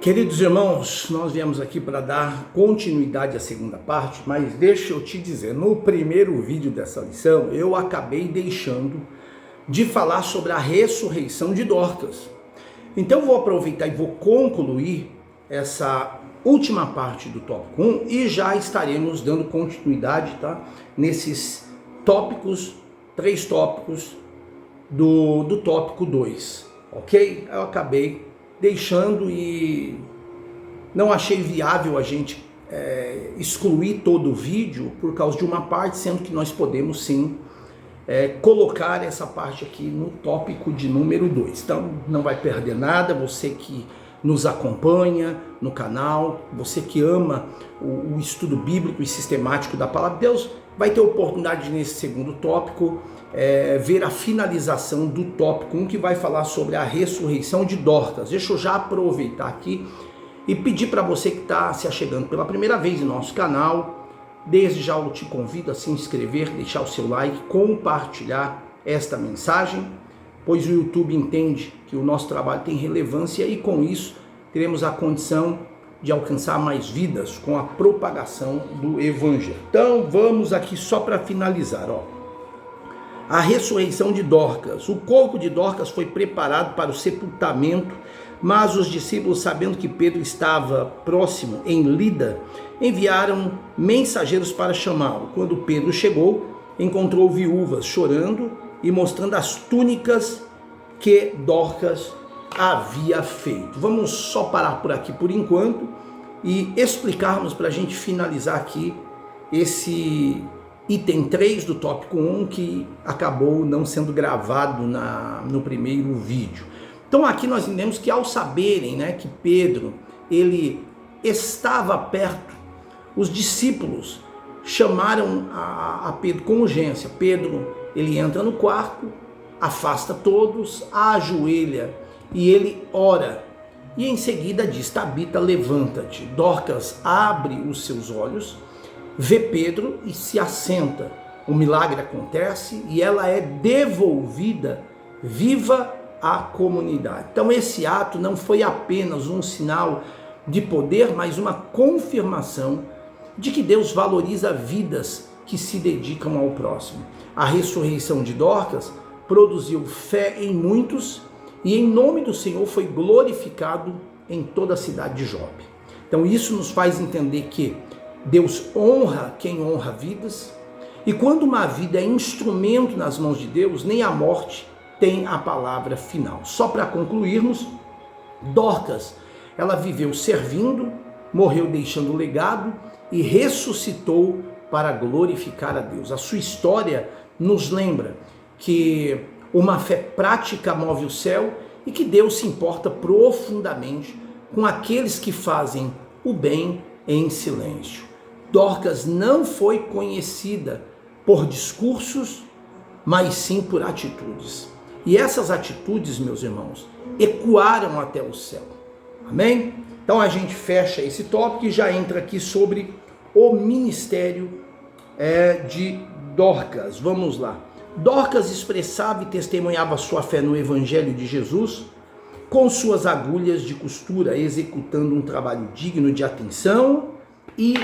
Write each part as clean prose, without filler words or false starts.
Queridos irmãos, nós viemos aqui para dar continuidade à segunda parte, mas deixa eu te dizer, no primeiro vídeo dessa lição, eu acabei deixando de falar sobre a ressurreição de Dorcas. Então vou aproveitar e vou concluir essa última parte do tópico 1 e já estaremos dando continuidade, tá? Nesses tópicos, 3 tópicos do tópico 2, ok? Eu acabei deixando e não achei viável a gente excluir todo o vídeo por causa de uma parte, sendo que nós podemos sim colocar essa parte aqui no tópico de número 2. Então não vai perder nada, você que nos acompanha no canal, você que ama o estudo bíblico e sistemático da Palavra de Deus, vai ter oportunidade nesse segundo tópico ver a finalização do tópico 1, que vai falar sobre a ressurreição de Dorcas. Deixa eu já aproveitar aqui e pedir para você que está se achegando pela primeira vez em nosso canal, desde já eu te convido a se inscrever, deixar o seu like, compartilhar esta mensagem, pois o YouTube entende que o nosso trabalho tem relevância e com isso teremos a condição de alcançar mais vidas com a propagação do Evangelho. Então vamos aqui só para finalizar, a ressurreição de Dorcas. O corpo de Dorcas foi preparado para o sepultamento, mas os discípulos, sabendo que Pedro estava próximo em Lida, enviaram mensageiros para chamá-lo. Quando Pedro chegou, encontrou viúvas chorando e mostrando as túnicas que Dorcas havia feito. Vamos só parar por aqui por enquanto e explicarmos para a gente finalizar aqui esse item 3 do tópico 1 que acabou não sendo gravado no primeiro vídeo. Então aqui nós entendemos que ao saberem, que Pedro ele estava perto, os discípulos chamaram a Pedro com urgência. Pedro ele entra no quarto, afasta todos, ajoelha e ele ora. E em seguida diz: Tabita, levanta-te. Dorcas abre os seus olhos, vê Pedro e se assenta. O milagre acontece e ela é devolvida viva à comunidade. Então esse ato não foi apenas um sinal de poder, mas uma confirmação de que Deus valoriza vidas que se dedicam ao próximo. A ressurreição de Dorcas produziu fé em muitos e em nome do Senhor foi glorificado em toda a cidade de Jope. Então isso nos faz entender que Deus honra quem honra vidas, e quando uma vida é instrumento nas mãos de Deus, nem a morte tem a palavra final. Só para concluirmos, Dorcas, ela viveu servindo, morreu deixando legado e ressuscitou para glorificar a Deus. A sua história nos lembra que uma fé prática move o céu e que Deus se importa profundamente com aqueles que fazem o bem em silêncio. Dorcas não foi conhecida por discursos, mas sim por atitudes. E essas atitudes, meus irmãos, ecoaram até o céu. Amém? Então a gente fecha esse tópico e já entra aqui sobre o ministério de Dorcas. Vamos lá. Dorcas expressava e testemunhava sua fé no Evangelho de Jesus com suas agulhas de costura, executando um trabalho digno de atenção e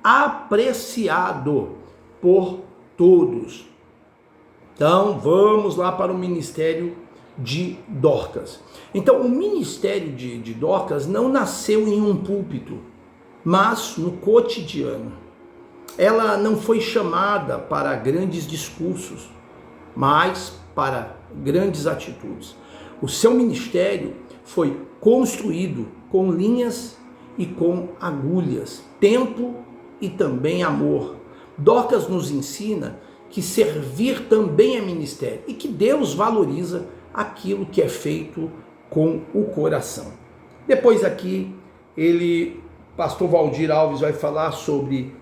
apreciado por todos. Então vamos lá para o ministério de Dorcas. Então o ministério de Dorcas não nasceu em um púlpito, mas no cotidiano. Ela não foi chamada para grandes discursos, mas para grandes atitudes. O seu ministério foi construído com linhas e com agulhas, tempo e também amor. Dorcas nos ensina que servir também é ministério e que Deus valoriza aquilo que é feito com o coração. Depois aqui, pastor Valdir Alves vai falar sobre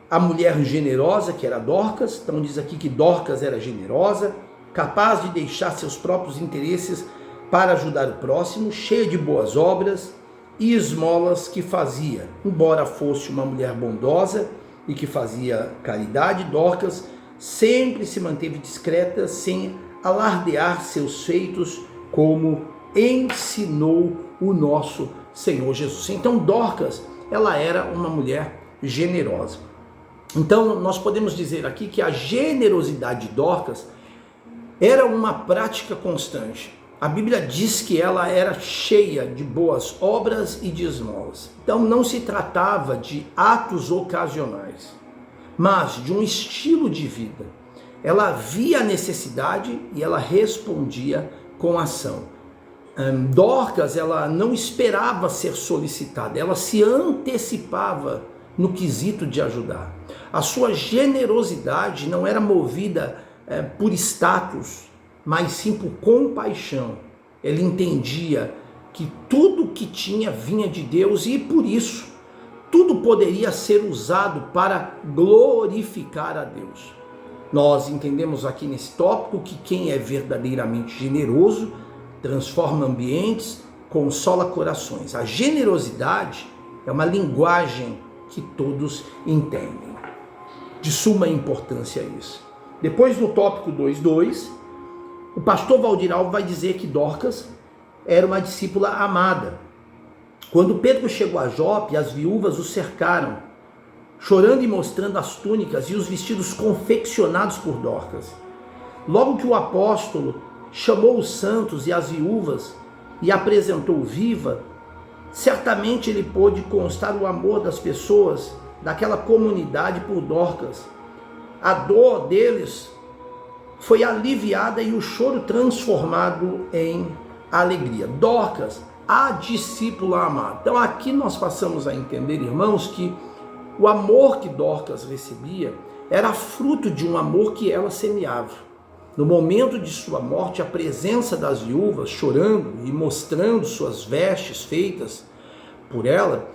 a mulher generosa, que era Dorcas. Então diz aqui que Dorcas era generosa, capaz de deixar seus próprios interesses para ajudar o próximo, cheia de boas obras e esmolas que fazia. Embora fosse uma mulher bondosa e que fazia caridade, Dorcas sempre se manteve discreta, sem alardear seus feitos, como ensinou o nosso Senhor Jesus. Então Dorcas, ela era uma mulher generosa. Então nós podemos dizer aqui que a generosidade de Dorcas era uma prática constante. A Bíblia diz que ela era cheia de boas obras e de esmolas. Então não se tratava de atos ocasionais, mas de um estilo de vida. Ela via a necessidade e ela respondia com ação. Dorcas, ela não esperava ser solicitada, ela se antecipava no quesito de ajudar. A sua generosidade não era movida por status, mas sim por compaixão. Ele entendia que tudo que tinha vinha de Deus e por isso tudo poderia ser usado para glorificar a Deus. Nós entendemos aqui nesse tópico que quem é verdadeiramente generoso transforma ambientes, consola corações. A generosidade é uma linguagem que todos entendem. De suma importância isso. Depois no tópico 2.2, o pastor Valdir Alves vai dizer que Dorcas era uma discípula amada. Quando Pedro chegou a Jope, as viúvas o cercaram, chorando e mostrando as túnicas e os vestidos confeccionados por Dorcas. Logo que o apóstolo chamou os santos e as viúvas e apresentou viva, certamente ele pôde constar o amor das pessoas daquela comunidade por Dorcas. A dor deles foi aliviada e o choro transformado em alegria. Dorcas, a discípula amada. Então aqui nós passamos a entender, irmãos, que o amor que Dorcas recebia era fruto de um amor que ela semeava. No momento de sua morte, a presença das viúvas chorando e mostrando suas vestes feitas por ela,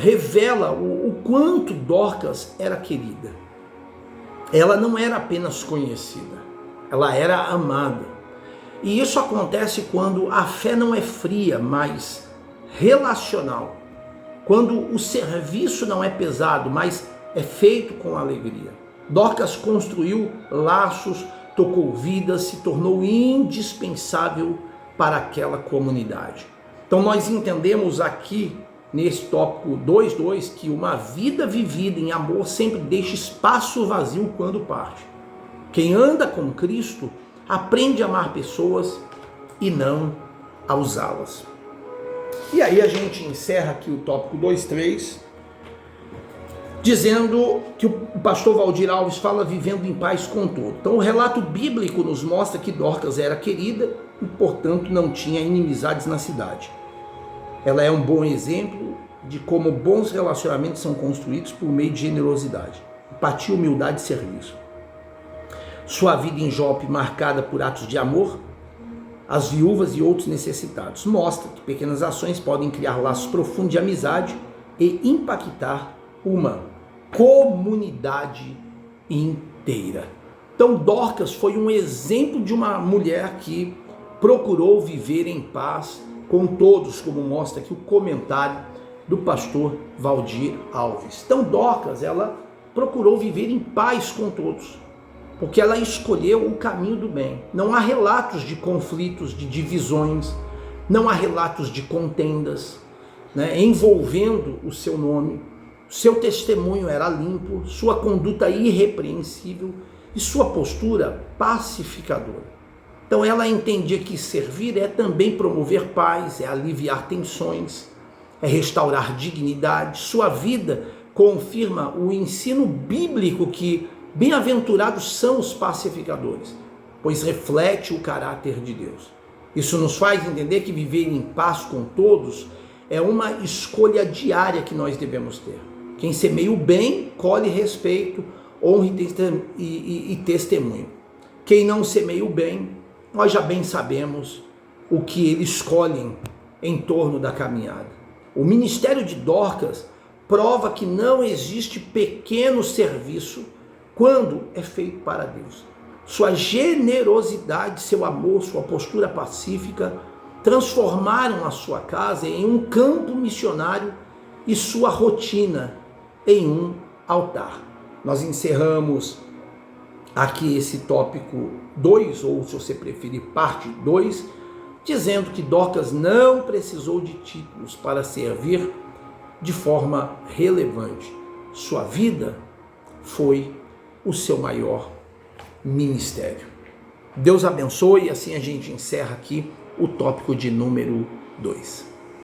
revela o quanto Dorcas era querida. Ela não era apenas conhecida, ela era amada. E isso acontece quando a fé não é fria, mas relacional. Quando o serviço não é pesado, mas é feito com alegria. Dorcas construiu laços, tocou vidas, se tornou indispensável para aquela comunidade. Então nós entendemos aqui, nesse tópico 2.2, que uma vida vivida em amor sempre deixa espaço vazio quando parte. Quem anda com Cristo aprende a amar pessoas e não a usá-las. E aí a gente encerra aqui o tópico 2.3, dizendo que o pastor Valdir Alves fala vivendo em paz com todo. Então o relato bíblico nos mostra que Dorcas era querida e, portanto, não tinha inimizades na cidade. Ela é um bom exemplo de como bons relacionamentos são construídos por meio de generosidade, empatia, humildade e serviço. Sua vida em Jope, marcada por atos de amor, as viúvas e outros necessitados, mostra que pequenas ações podem criar laços profundos de amizade e impactar uma comunidade inteira. Então Dorcas foi um exemplo de uma mulher que procurou viver em paz com todos, como mostra aqui o comentário do pastor Valdir Alves. Então Dorcas, ela procurou viver em paz com todos, porque ela escolheu o caminho do bem. Não há relatos de conflitos, de divisões, não há relatos de contendas, envolvendo o seu nome. Seu testemunho era limpo, sua conduta irrepreensível e sua postura pacificadora. Então ela entendia que servir é também promover paz, é aliviar tensões, é restaurar dignidade. Sua vida confirma o ensino bíblico que bem-aventurados são os pacificadores, pois reflete o caráter de Deus. Isso nos faz entender que viver em paz com todos é uma escolha diária que nós devemos ter. Quem semeia o bem, colhe respeito, honra e testemunho. Quem não semeia o bem, nós já bem sabemos o que eles escolhem em torno da caminhada. O ministério de Dorcas prova que não existe pequeno serviço quando é feito para Deus. Sua generosidade, seu amor, sua postura pacífica transformaram a sua casa em um campo missionário e sua rotina em um altar. Nós encerramos aqui esse tópico 2, ou se você preferir, parte 2, dizendo que Dorcas não precisou de títulos para servir de forma relevante. Sua vida foi o seu maior ministério. Deus abençoe, e assim a gente encerra aqui o tópico de número 2.